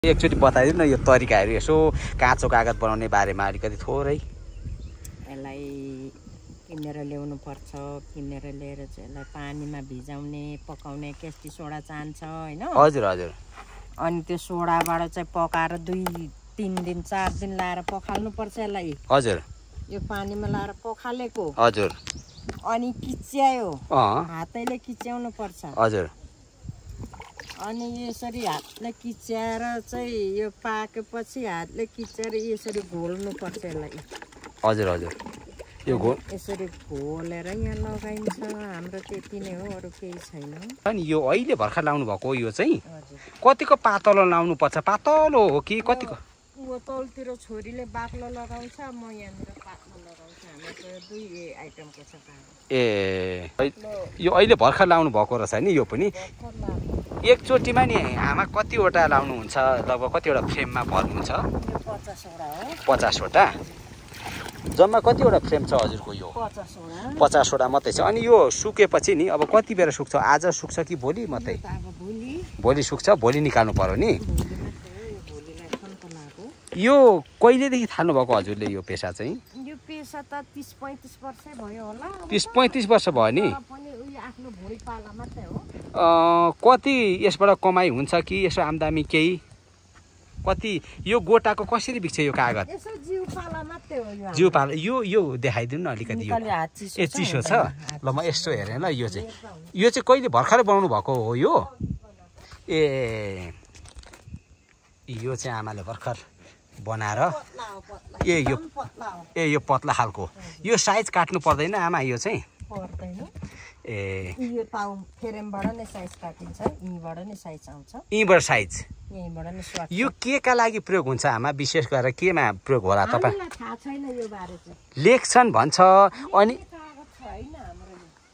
एकचोटि बताइदिनु न यो तरिकाहरू यसो काँचो कागज बनाउने बारेमा अलिकति थोरै। यसलाई किनेर ल्याउनु पर्छ, किनेर ल्याएर चाहिँ यसलाई पानीमा भिजाउने, पकाउने, केस्टी सोडा चाहिन्छ हैन। हजुर हजुर। अनि त्यो सोडाबाट चाहिँ पकाएर 2-3 दिन 4 दिन लाएर पखाल्नु पर्छ यसलाई। हजुर। यो पानीमा लाएर पखालेको। हजुर। अनि किच्यायो, हातैले किच्याउनु पर्छ। हजुर। अनि यसरी हातले किच्याएर चाहिँ यो पाकेपछि हातले किच्याएर यसरी घोल्नु पर्छ यसलाई। हजुर हजुर। यो यसरी घोलेर यहाँ लगाइन्छ। हाम्रो त्यति नै हो, अरू केही छैन। अनि यो अहिले भर्खर लाउनु भएको यो चाहिँ कतिको पातलो लाउनु पर्छ? पातलो हो कि कतिको? ऊ तलतिर छोरीले बाक्लो लगाउँछ, म यहाँनिर पातलो लगाउँछ। हाम्रो 2 आइटमको छ काम। ए यो अहिले भर्खर लाउनु भएको रहेछ नि यो पनि। एकचोटिमा नि आमा कतिवटा लाउनुहुन्छ? लगभग कतिवटा फ्रेममा भर्नुहुन्छ? 50 वटा। जम्मा कतिवटा फ्रेम छ हजुरको? यो 50 वटा मात्रै छ। अनि यो सुकेपछि नि अब कति बेला सुक्छ? आज सुक्छ कि भोलि मात्रै? भोलि सुक्छ। भोलि निकाल्नु पर्यो नि। यो कहिलेदेखि थाल्नु भएको हजुरले यो पेसा चाहिँ? यो पेसा त 30-35 वर्षै भयो होला। 30-35 वर्ष भयो नि। आफ्नो भोलि पाला मात्रै हो। कति यसबाट कमाइ हुन्छ कि यसो आम्दानी केही? कति यो गोटाको कसरी बिक्छ यो कागज? यसो जिउ पाला मात्रै हो यो। जिउ पाला यो देखाइदिनु न अलिकति। यो ए चिसो छ। ल म यस्तो हेरेँ ल। यो चाहिँ कहिले भर्खरै बनाउनु भएको हो यो? ए यो चाहिँ आमाले भर्खर बनाएर यो पतला खालको। यो साइज काट्नु पर्दैन आमा यो चाहिँ? पर्दैन। ए यो ताउ फ्रेमबाट नै साइज काटिन्छ, यहीँबाट नै साइज आउँछ। यहीँबाट साइज? यहीँबाट नै स्वाद। यो के का लागि प्रयोग हुन्छ आमा? विशेष गरेर केमा प्रयोग होला तपाईँ? थाहा छैन यो बारे चाहिँ। लेख्छन् भन्छ। अनि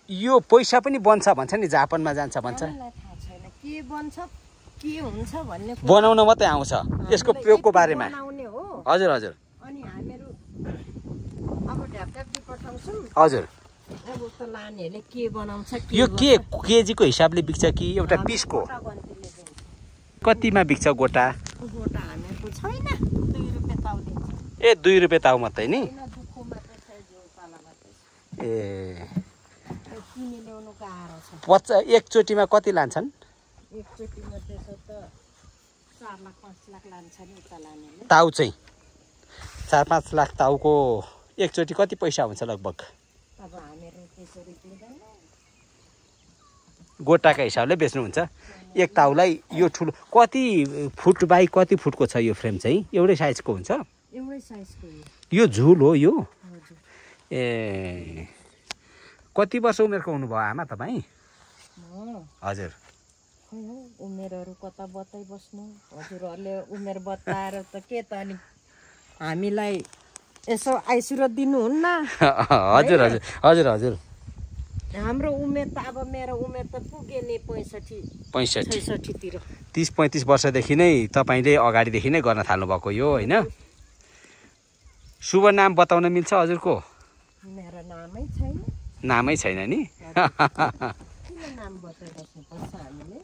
यो पैसा पनि बन्छ भन्छ नि, जापानमा जान्छ भन्छ। थाहा छैन के बन्छ के हुन्छ भन्ने। बनाउन मात्रै आउँछ यसको प्रयोगको बारेमा? हजुर हजुर। अनि हामीहरू अब ढ्यापढ्याप्टी पठाउँछौँ। हजुर। अब त लानेहरूले के बनाउँछ? यो के केजीको हिसाबले बिक्छ कि एउटा पिसको? कतिमा बिक्छ गोटा? गोटा हामीहरूको छैन, 2 रुपियाँ ताउ दिन्छ। ए 2 रुपियाँ ताउ मात्रै नि? ए किने ल्याउनु गाह्रो छ। एकचोटिमा कति लान्छन्? एकचोटिमा त्यसो त 4 लाख 5 लाख लान्छ नि उता लानेले। ताउ चाहिँ 4-5 लाख ताउको एकचोटि कति पैसा हुन्छ लगभग? अब हामीहरू त्यसरी दिँदैन। गोटाको हिसाबले बेच्नुहुन्छ एक ताउलाई? यो ठुलो कति फुट बाई कति फुटको छ यो फ्रेम चाहिँ? एउटै साइजको हुन्छ? एउटै साइजको। यो झुल हो यो? ए कति वर्ष उमेरको हुनुभयो आमा तपाईँ? हजुर। उमेरहरू कता बताइबस्नु हजुरहरूले। उमेर बताएर त के त अनि हामीलाई यसो आइसुरो दिनुहुन्न? हजुर हजुर हजुर हजुर। हाम्रो उमेर त अब मेरो उमेर त पुगे नि 65 तिर। 30-35 वर्षदेखि नै तपाईँले अगाडिदेखि नै गर्न थाल्नुभएको यो होइन? शुभ नाम बताउन मिल्छ हजुरको? मेरो नामै छैन। नामै छैन नि? किन नाम बताइबस्नुपर्छ हामीले?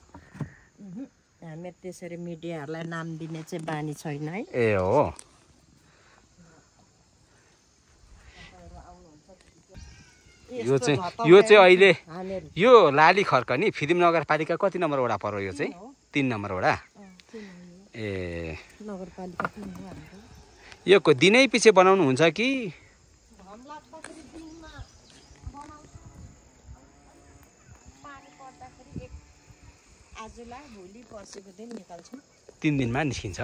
हामी त्यसरी मिडियाहरूलाई नाम दिने चाहिँ बानी छैन है। ए हो। यो चाहिँ अहिले यो लाली खर्क नि फिदिम नगरपालिका कति नम्बर वडा पर्यो यो चाहिँ? 3 नम्बर वडा। ए नगरपालिका 3 हो हाम्रो। यो दिनै पछि बनाउनु हुन्छ कि? आजलाई भोलि पर्सिको दिन निकाल्छौँ। 3 दिनमा निस्किन्छ?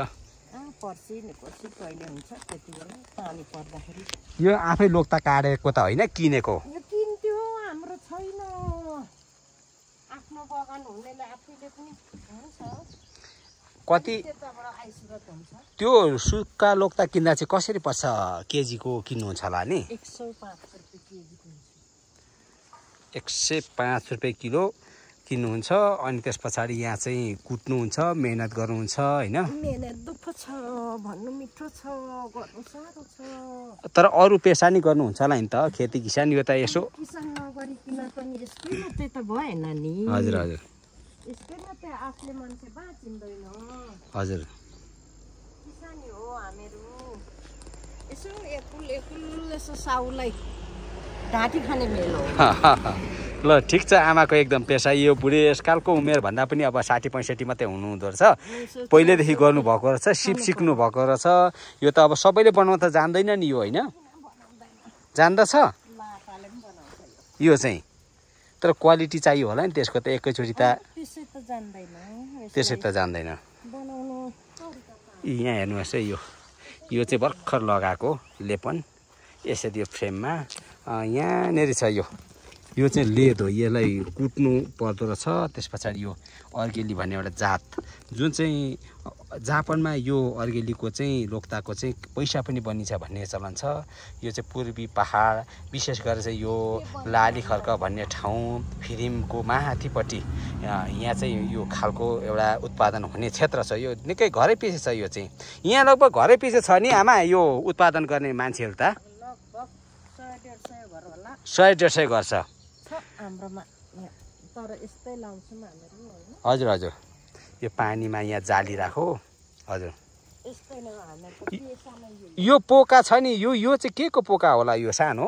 पर्सि कहिले हुन्छ त्यति बेला पानी पर्दाखेरि। यो आफै लोक्ता काटेको त होइन किनेको? यो किन्थ्यो, हाम्रो छैन। आफ्नो बगान हुनेले आफैले पनि हुन्छ। कति त्यो सुक्खा लोक्ता किन्दा चाहिँ कसरी पर्छ केजीको किन्नुहुन्छ होला नि? 105 रुपियाँ केजी किन्छ। 105 रुपियाँ किलो किन्नुहुन्छ। अनि त्यस पछाडि यहाँ चाहिँ कुट्नुहुन्छ, मेहनत गर्नुहुन्छ होइन? मेहनत दुःख छ, भन्नु मिठो छ, गर्नु साह्रो छ। तर अरू पेसा नि गर्नुहुन्छ होला नि त? खेती किसान यो त यसो किसान नगरिकन पनि यस्तै मात्रै त भएन नि। हजुर हजुर। यस्तै मात्रै आफूले मान्छे बाँचिँदैन। हजुर। यसो एकुल यसो साउलाई ढाँटी खाने मेल हो। ल ठिक छ, आमाको एकदम पेसा यो बुढेसकालको उमेर भन्दा पनि अब 60-65 मात्रै हुनुहुँदो रहेछ। पहिल्यैदेखि गर्नुभएको रहेछ, सिक्नु भएको रहेछ। यो त अब सबैले बनाउन त जान्दैन नि यो, होइन? जान्दछ यो चाहिँ, तर क्वालिटी चाहियो होला नि त्यसको त। एकैचोटि त त्यसै त जान्दैन। यहाँ हेर्नुहोस् है, यो चाहिँ भर्खर लगाएको लेपन यसरी यो फ्रेममा यहाँनिर छ। यो चाहिँ लेद हो, यसलाई कुट्नु पर्दो रहेछ। त्यस पछाडि यो अर्गेली भन्ने एउटा जात, जुन चाहिँ जापानमा यो अर्गेलीको चाहिँ लोक्ताको चाहिँ पैसा पनि बनिन्छ भन्ने चलन छ। यो चाहिँ पूर्वी पहाड, विशेष गरेर चाहिँ यो लाली खर्क भन्ने ठाउँ फिरिमको माथिपट्टि यहाँ चाहिँ यो खालको एउटा उत्पादन हुने क्षेत्र छ। यो निकै घरै पछि छ। यो चाहिँ यहाँ लगभग घरै पछि छ नि आमा यो उत्पादन गर्ने मान्छेहरू त 100-150 गर्छ हाम्रोमा, तर यस्तै लाउँछौँ हामीहरू, हैन? हजुर हजुर, यो पानीमा यहाँ जाली राखो। हजुर, यस्तै नै हामीहरू। यो पोका छ नि, यो चाहिँ के को पोका होला? यो सानो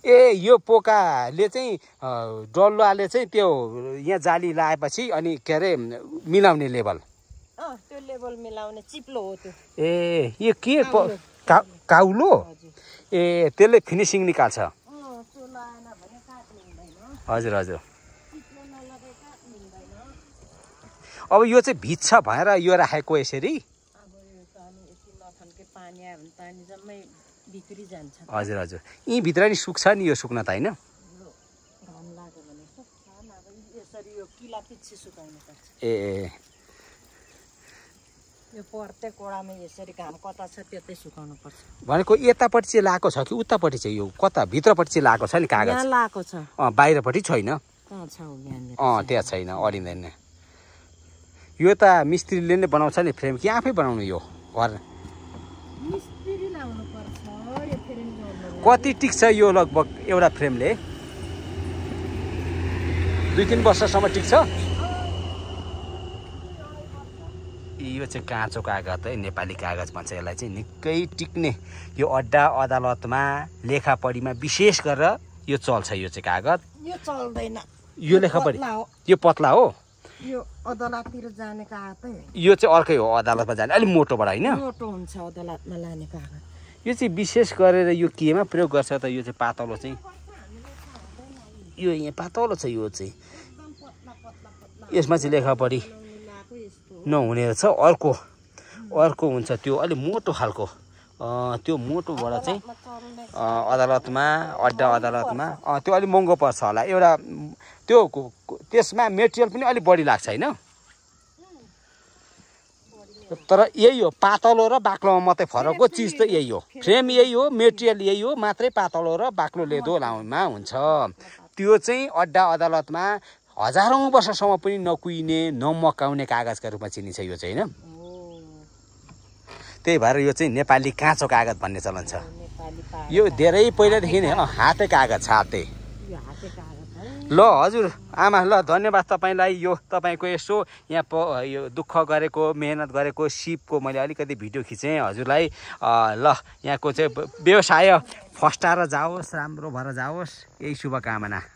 ए, यो पोकाले चाहिँ डल्लाले चाहिँ त्यो यहाँ जाली लगाएपछि अनि के अरे मिलाउने लेभल, त्यो लेभल मिलाउने चिप्लो हो त्यो। ए, यो के काउलो? ए, त्यसले फिनिसिङ निकाल्छ। हजुर हजुर। अब यो चाहिँ भिज्छ भएर यो राखेको यसरी। हजुर हजुर, यहीँ भित्र नि सुक्छ नि यो, सुक्न त होइन? ए, यो प्रत्येक कोडामा यसरी घाम कता छ त्यतै सुकाउनु पर्छ। भनेको यतापट्टि चाहिँ लगाएको छ कि उतापट्टि चाहिँ? यो कता भित्रपट्टि चाहिँ लगाएको छ नि कागज? यहाँ लगाएको छ। बाहिरपट्टि छैन? त्यहाँ छैन, अडिँदैन। यो त मिस्त्रीले नै बनाउँछ नि फ्रेम कि आफै बनाउनु? यो घर मिस्त्री लाउनु पर्छ यो फ्रेम जोड्नु। कति टिक्छ यो लगभग एउटा फ्रेमले? 2-3 वर्षसम्म टिक्छ? यो चाहिँ काँचो कागज है, नेपाली कागज भन्छ यसलाई चाहिँ, निकै टिक्ने। यो अड्डा अदालतमा लेखापढीमा विशेष गरेर यो चल्छ। यो चाहिँ कागज यो चल्दैन, यो लेखापढी यो पतला हो। यो अदालततिर जाने कागज, यो चाहिँ अर्कै हो, अदालतमा जाने अलिक मोटोबाट, होइन? मोटो हुन्छ अदालतमा लाने कागज। यो चाहिँ विशेष गरेर यो केमा प्रयोग गर्छ त? यो चाहिँ पातलो चाहिँ, यो यहाँ पातलो छ। यो चाहिँ यसमा चाहिँ लेखापढी नहुने रहेछ। अर्को हुन्छ त्यो अलिक मोटो खालको, त्यो मोटोबाट चाहिँ अदालतमा, अड्डा अदालतमा त्यो अलिक महँगो पर्छ होला। एउटा त्यो त्यसमा मेटेरियल पनि अलिक बढी लाग्छ, होइन? तर यही हो, पातलो र बाक्लोमा मात्रै फरक हो। चिज त यही हो, फ्रेम यही हो, मेटेरियल यही हो, मात्रै पातलो र बाक्लो लेदो लाउनमा हुन्छ। त्यो चाहिँ अड्डा अदालतमा हजारौँ वर्षसम्म पनि नकुहिने, नमकाउने कागजका रूपमा चिनिन्छ यो चाहिँ, होइन? त्यही भएर यो चाहिँ नेपाली काँचो कागज भन्ने चलन छ। यो धेरै पहिलादेखि नै हाते कागज छ, हाते। ल हजुर आमा, ल धन्यवाद तपाईँलाई। यो तपाईँको यसो यहाँ यो दुःख गरेको, मेहनत गरेको सिपको मैले अलिकति भिडियो खिचेँ हजुरलाई। ल यहाँको चाहिँ व्यवसाय फस्टाएर जाओस्, राम्रो भएर जाओस्, यही शुभकामना।